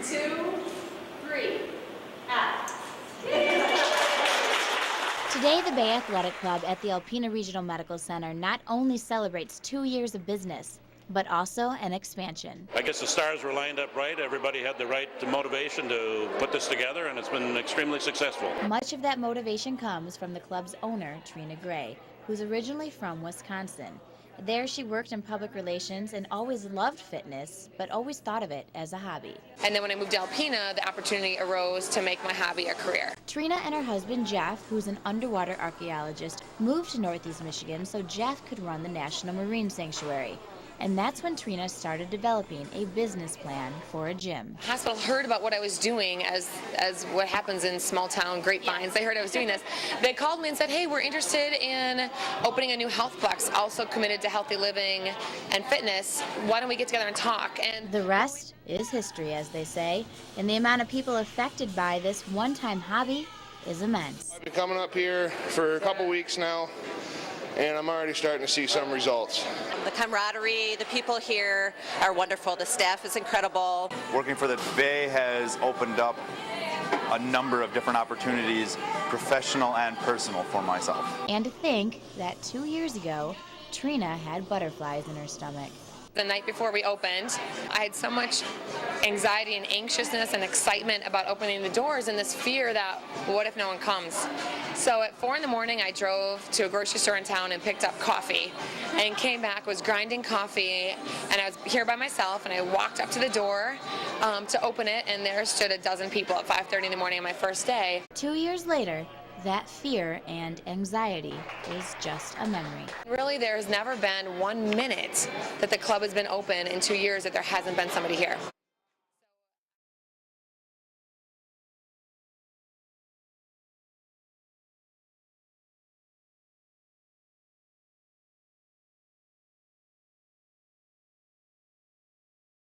2, 3, out. Today, the Bay Athletic Club at the Alpena Regional Medical Center not only celebrates 2 years of business, but also an expansion. I guess the stars were lined up right. Everybody had the right motivation to put this together, and it's been extremely successful. Much of that motivation comes from the club's owner, Trina Gray, who's originally from Wisconsin. There, she worked in public relations and always loved fitness, but always thought of it as a hobby. And then when I moved to Alpena, the opportunity arose to make my hobby a career. Trina and her husband, Jeff, who's an underwater archaeologist, moved to Northeast Michigan so Jeff could run the National Marine Sanctuary. And that's when Trina started developing a business plan for a gym. The hospital heard about what I was doing as what happens in small town grapevines. They heard I was doing this. They called me and said, hey, we're interested in opening a new healthplex, also committed to healthy living and fitness. Why don't we get together and talk? And the rest is history, as they say, and the amount of people affected by this one-time hobby is immense. I've been coming up here for a couple weeks now, and I'm already starting to see some results. The camaraderie, the people here are wonderful. The staff is incredible. Working for the Bay has opened up a number of different opportunities, professional and personal, for myself. And to think that 2 years ago, Trina had butterflies in her stomach. the night before we opened, I had so much anxiety and anxiousness and excitement about opening the doors and this fear that, what if no one comes? So at 4 in the morning, I drove to a grocery store in town and picked up coffee and came back, was grinding coffee, and I was here by myself, and I walked up to the door to open it, and there stood a dozen people at 5:30 in the morning on my first day. 2 years later, that fear and anxiety is just a memory. Really, there has never been 1 minute that the club has been open in 2 years that there hasn't been somebody here.